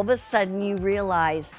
all of a sudden you realize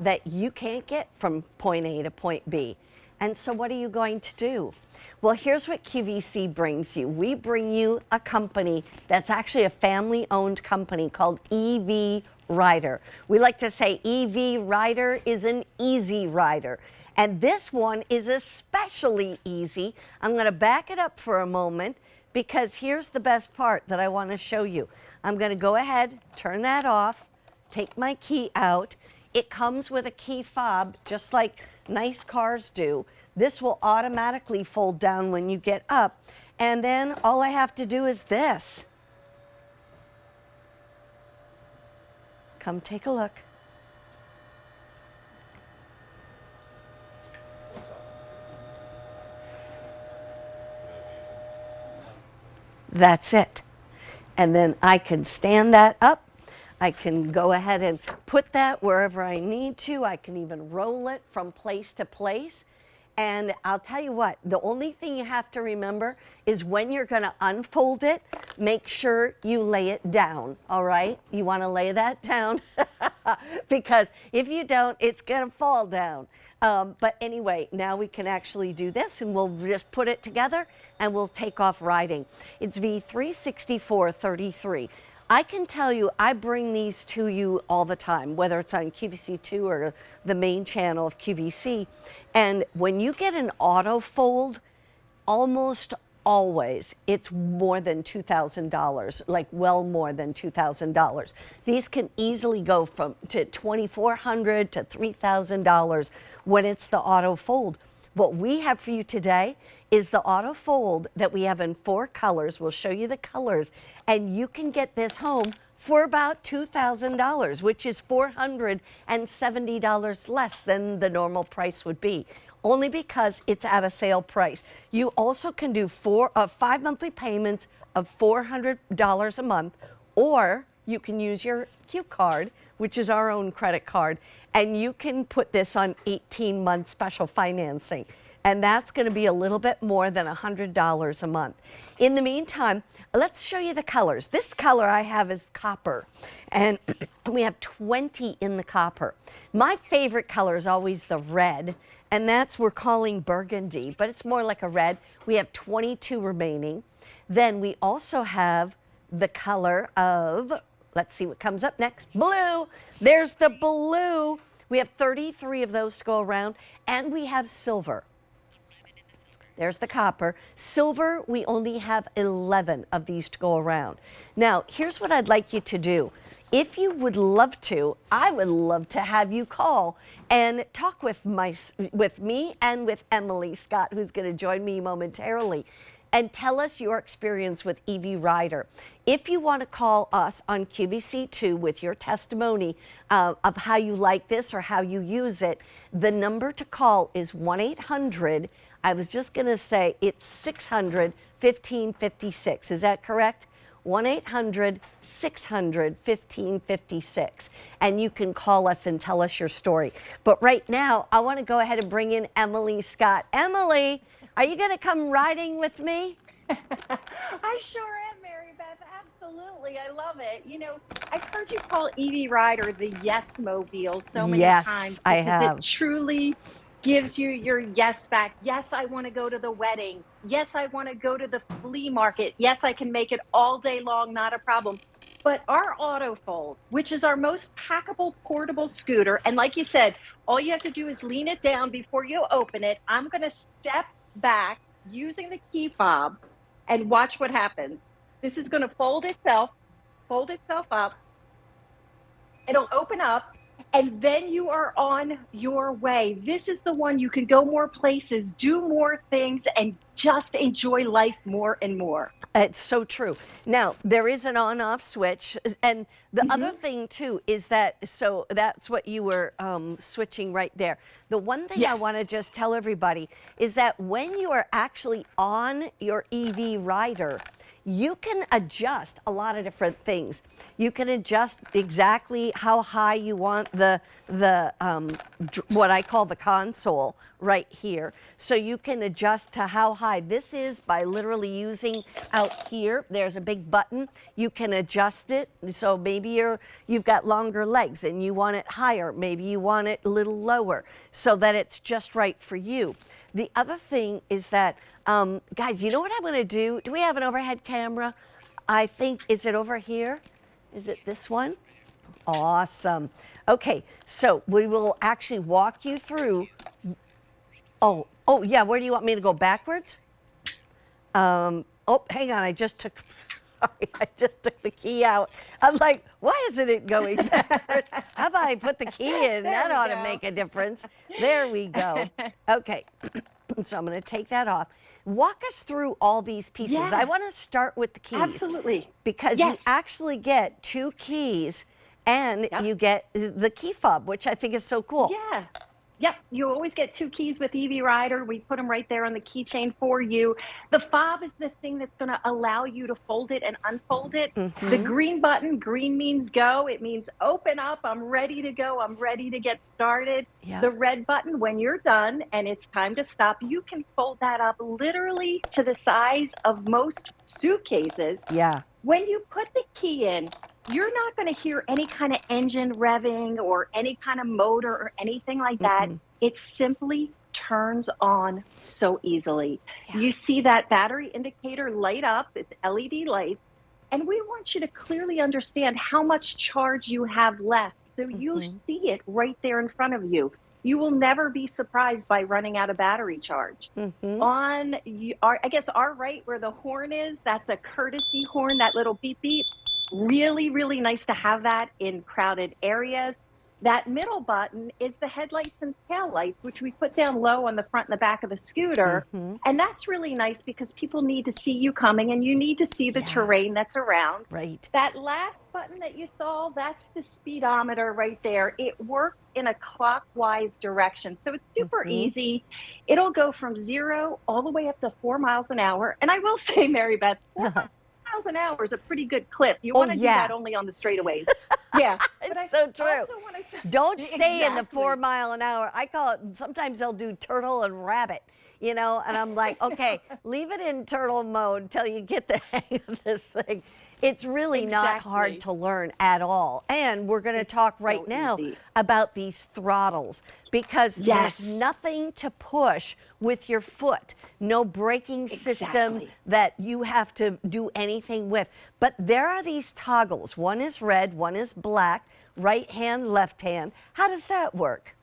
that you can't get from point A to point B. And so what are you going to do? Well, here's what QVC brings you. We bring you a company that's actually a family-owned company called EV Rider. We like to say EV Rider is an easy rider. And this one is especially easy. I'm going to back it up for a moment because here's the best part that I want to show you. I'm going to go ahead, turn that off, take my key out. It comes with a key fob, just like nice cars do. This will automatically fold down when you get up. And then all I have to do is this. Come take a look. That's it. And then I can stand that up. I can go ahead and put that wherever I need to. I can even roll it from place to place. And I'll tell you what, the only thing you have to remember is when you're going to unfold it, make sure you lay it down, all right? You want to lay that down because if you don't, it's going to fall down. But anyway, now we can actually do this and we'll just put it together and we'll take off riding. It's V36433. I can tell you, I bring these to you all the time, whether it's on QVC2 or the main channel of QVC. And when you get an auto fold, almost always it's more than $2,000, like well more than $2,000. These can easily go from to $2,400 to $3,000 when it's the auto fold. What we have for you today is the auto fold that we have in 4 colors. We'll show you the colors, and you can get this home for about $2,000, which is $470 less than the normal price would be, only because it's at a sale price. You also can do 5 monthly payments of $400 a month, or you can use your Q card, which is our own credit card, and you can put this on 18-month special financing. And that's going to be a little bit more than $100 a month. In the meantime, let's show you the colors. This color I have is copper, and we have 20 in the copper. My favorite color is always the red, and that's we're calling burgundy, but it's more like a red. We have 22 remaining. Then we also have the color of, let's see what comes up next, blue. There's the blue. We have 33 of those to go around, and we have silver. There's the copper. Silver, we only have 11 of these to go around. Now, here's what I'd like you to do. If you would love to, I would love to have you call and talk with me and with Emily Scott, who's going to join me momentarily, and tell us your experience with EV Rider. If you want to call us on QVC2 with your testimony of how you like this or how you use it, the number to call is 1-800, I was just going to say it's 600-1556. Is that correct? 1-800-600-1556. And you can call us and tell us your story. But right now, I want to go ahead and bring in Emily Scott. Emily, are you going to come riding with me? I sure am, Mary Beth. Absolutely. I love it. You know, I've heard you call EV Rider the Yes Mobile so many times I because have. it truly gives you your yes back. Yes, I want to go to the wedding. Yes, I want to go to the flea market. Yes, I can make it all day long, not a problem. But our auto fold, which is our most packable portable scooter, and like you said, all you have to do is lean it down before you open it. I'm going to step back using the key fob and watch what happens. This is going to fold itself up. It'll open up, and then you are on your way. This is the one you can go more places, do more things, and just enjoy life more and more. It's so true. Now, there is an on-off switch. And the other thing, too, is that, so that's what you were switching right there. The one thing I want to just tell everybody is that when you are actually on your EV Rider, you can adjust a lot of different things. You can adjust exactly how high you want what I call the console right here. So you can adjust to how high this is by literally using out here. There's a big button. You can adjust it. So maybe you've got longer legs and you want it higher. Maybe you want it a little lower so that it's just right for you. The other thing is that, guys, you know what I'm going to do? Do we have an overhead camera? I think, is it over here? Is it this one? Awesome. Okay, so we will actually walk you through. Oh, yeah, where do you want me to go? Backwards? Oh, hang on, I just took the key out. I'm like, why isn't it going backwards? How about I put the key in? That ought to make a difference. There we go. Okay, so I'm going to take that off. Walk us through all these pieces. Yeah. I want to start with the keys. Absolutely. Because Yes. you actually get 2 keys and Yep. you get the key fob, which I think is so cool. Yeah. Yep. You always get 2 keys with EV Rider. We put them right there on the keychain for you. The fob is the thing that's going to allow you to fold it and unfold it. The green button, green means go. It means open up. I'm ready to go. I'm ready to get started. Yeah. The red button, when you're done and it's time to stop, you can fold that up literally to the size of most suitcases. Yeah. When you put the key in, you're not going to hear any kind of engine revving or any kind of motor or anything like that. It simply turns on so easily. Yeah. You see that battery indicator light up, it's LED light, and we want you to clearly understand how much charge you have left. So you see it right there in front of you. You will never be surprised by running out of battery charge. On our right where the horn is, that's a courtesy horn, that little beep beep. Really, really nice to have that in crowded areas. That middle button is the headlights and taillights, which we put down low on the front and the back of the scooter. And that's really nice because people need to see you coming and you need to see the terrain that's around. Right. That last button that you saw, that's the speedometer right there. It works in a clockwise direction. So it's super easy. It'll go from 0 all the way up to 4 miles an hour. And I will say, Mary Beth, 4 miles an hour is a pretty good clip. You want to do that only on the straightaways. Yeah. It's so true. Don't stay in the 4 mile an hour. I call it, sometimes they'll do turtle and rabbit, and I'm like, okay, leave it in turtle mode until you get the hang of this thing. It's really not hard to learn at all. And we're going to talk right now about these throttles because there's nothing to push with your foot. No braking system that you have to do anything with. But there are these toggles. One is red, one is black, right hand, left hand. How does that work?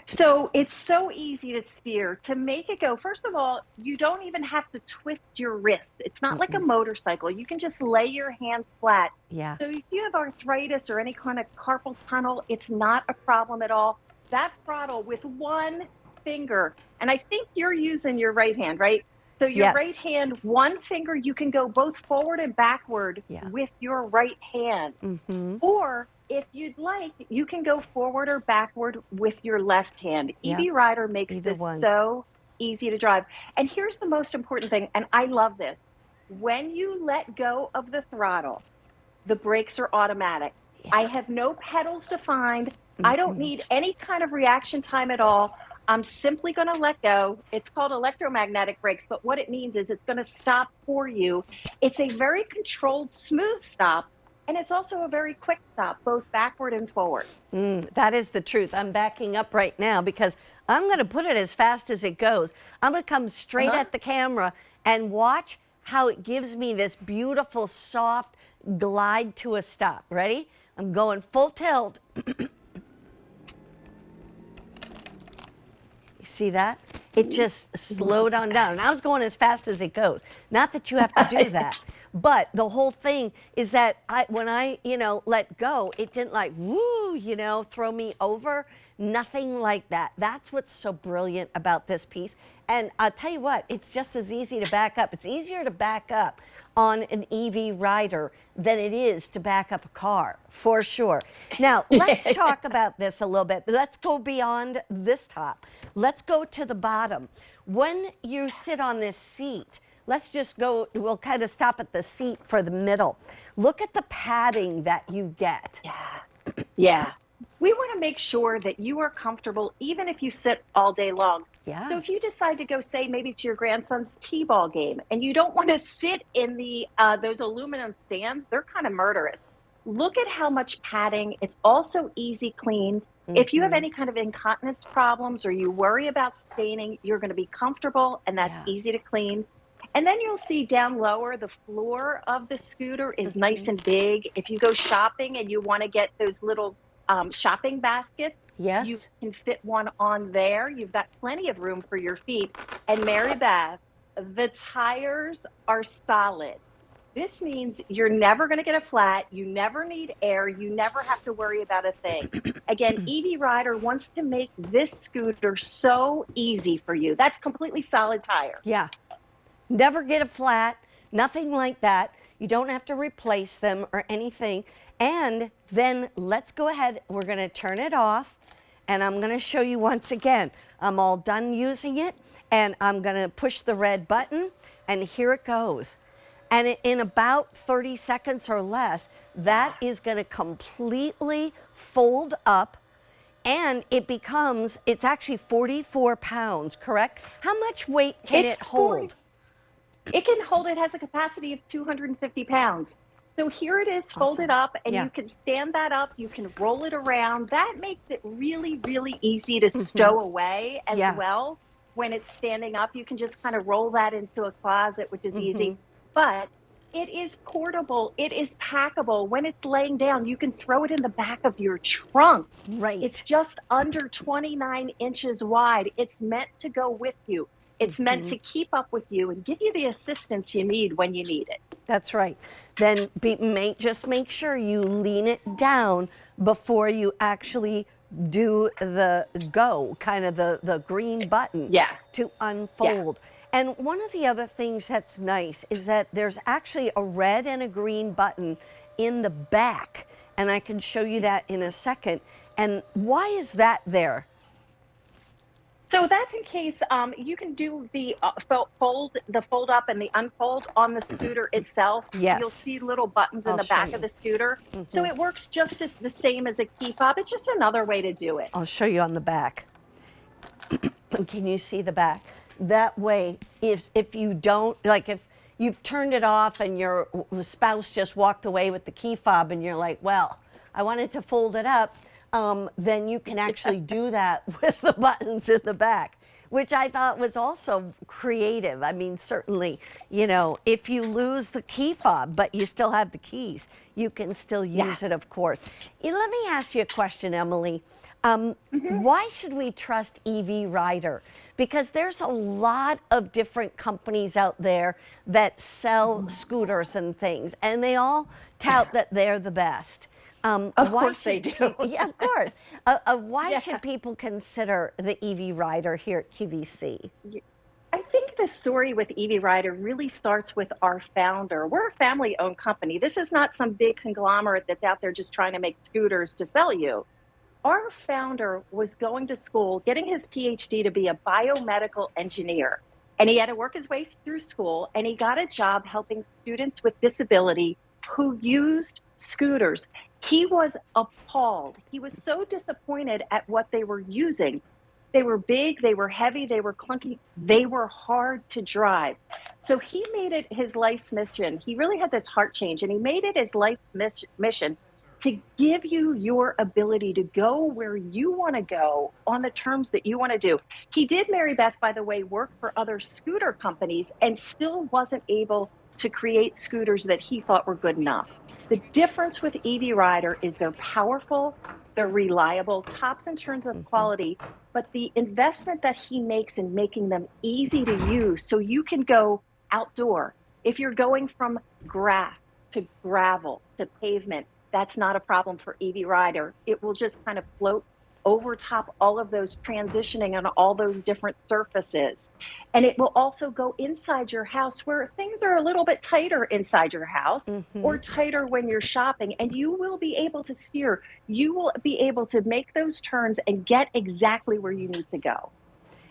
So it's so easy to steer. To make it go, first of all, you don't even have to twist your wrist. It's not like a motorcycle. You can just lay your hands flat. Yeah. So if you have arthritis or any kind of carpal tunnel, it's not a problem at all. That throttle with one finger, and I think you're using your right hand, right? So your right hand, one finger, you can go both forward and backward with your right hand. Or if you'd like, you can go forward or backward with your left hand. EV Rider makes this so easy to drive. And here's the most important thing, and I love this. When you let go of the throttle, the brakes are automatic. I have no pedals defined. I don't need any kind of reaction time at all. I'm simply going to let go. It's called electromagnetic brakes, but what it means is it's going to stop for you. It's a very controlled, smooth stop, and it's also a very quick stop, both backward and forward. That is the truth. I'm backing up right now because I'm going to put it as fast as it goes. I'm going to come straight at the camera and watch how it gives me this beautiful, soft glide to a stop. Ready? I'm going full tilt. See that? It just slowed on down. And I was going as fast as it goes. Not that you have to do that. But the whole thing is that when I let go, it didn't like, woo, throw me over. Nothing like that. That's what's so brilliant about this piece. And I'll tell you what, it's just as easy to back up. It's easier to back up on an EV Rider than it is to back up a car, for sure. Now, let's talk about this a little bit. Let's go beyond this top. Let's go to the bottom. When you sit on this seat, let's just go, we'll kind of stop at the seat for the middle. Look at the padding that you get. Yeah. Yeah. We want to make sure that you are comfortable even if you sit all day long. Yeah. So if you decide to go, say, maybe to your grandson's t-ball game, and you don't want to sit in the those aluminum stands, they're kind of murderous. Look at how much padding. It's also easy clean. If you have any kind of incontinence problems or you worry about staining, you're going to be comfortable, and that's Yeah. easy to clean. And then you'll see down lower, the floor of the scooter is nice and big. If you go shopping and you want to get those little shopping baskets, you Yes. can fit one on there. You've got plenty of room for your feet. And Mary Beth, the tires are solid. This means you're never going to get a flat. You never need air. You never have to worry about a thing. Again, EV Rider wants to make this scooter so easy for you. That's completely solid tire. Yeah. Never get a flat, nothing like that. You don't have to replace them or anything. And then let's go ahead. We're going to turn it off. And I'm going to show you once again. I'm all done using it. And I'm going to push the red button. And here it goes. And in about 30 seconds or less, that is going to completely fold up. And it's actually 44 pounds, correct? How much weight can it hold? It can hold, it has a capacity of 250 pounds. So here it is folded up, and you can stand that up, you can roll it around. That makes it really, really easy to stow away as well. When it's standing up, you can just kind of roll that into a closet, which is easy. But it is portable, it is packable. When it's laying down, you can throw it in the back of your trunk. Right. It's just under 29 inches wide. It's meant to go with you. It's meant to keep up with you and give you the assistance you need when you need it. That's right. Then just make sure you lean it down before you actually do the kind of the green button to unfold. And one of the other things that's nice is that there's actually a red and a green button in the back. And I can show you that in a second. And why is that there? So that's in case you can do the fold up and the unfold on the scooter itself. Yes. You'll see little buttons in the back of the scooter. So it works just as the same as a key fob. It's just another way to do it. I'll show you on the back. Can you see the back? That way, if you don't, like if you've turned it off and your spouse just walked away with the key fob and you're like, well, I wanted to fold it up, then you can actually do that with the buttons in the back, which I thought was also creative. I mean, certainly, you know, if you lose the key fob, but you still have the keys, you can still use it, of course. Let me ask you a question, Emily. Why should we trust EV Rider? Because there's a lot of different companies out there that sell scooters and things, and they all tout that they're the best. Of course they do. Yeah, of course. Why should people consider the EV Rider here at QVC? I think the story with EV Rider really starts with our founder. We're a family-owned company. This is not some big conglomerate that's out there just trying to make scooters to sell you. Our founder was going to school, getting his PhD to be a biomedical engineer. And he had to work his way through school, and he got a job helping students with disability who used scooters. He was appalled. He was so disappointed at what they were using. They were big, they were heavy, they were clunky, they were hard to drive. So he made it his life's mission. He really had this heart change, and he made it his life's mission to give you your ability to go where you want to go on the terms that you want to do. He did, Mary Beth, by the way, work for other scooter companies and still wasn't able to create scooters that he thought were good enough. The difference with EV Rider is they're powerful, they're reliable, tops in terms of quality, but the investment that he makes in making them easy to use so you can go outdoor. If you're going from grass to gravel to pavement, that's not a problem for EV Rider. It will just kind of float over top all of those transitioning on all those different surfaces. And it will also go inside your house where things are a little bit tighter inside your house or tighter when you're shopping, and you will be able to steer. You will be able to make those turns and get exactly where you need to go.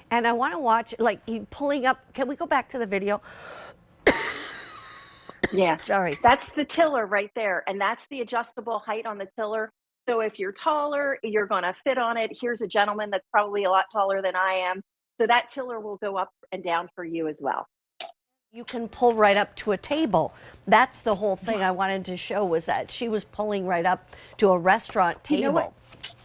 And I want to watch, like, you pulling up. Can we go back to the video? Yeah. Sorry. That's the tiller right there. And that's the adjustable height on the tiller. So if you're taller, you're going to fit on it. Here's a gentleman that's probably a lot taller than I am. So that tiller will go up and down for you as well. You can pull right up to a table. That's the whole thing I wanted to show, was that she was pulling right up to a restaurant You know what? table.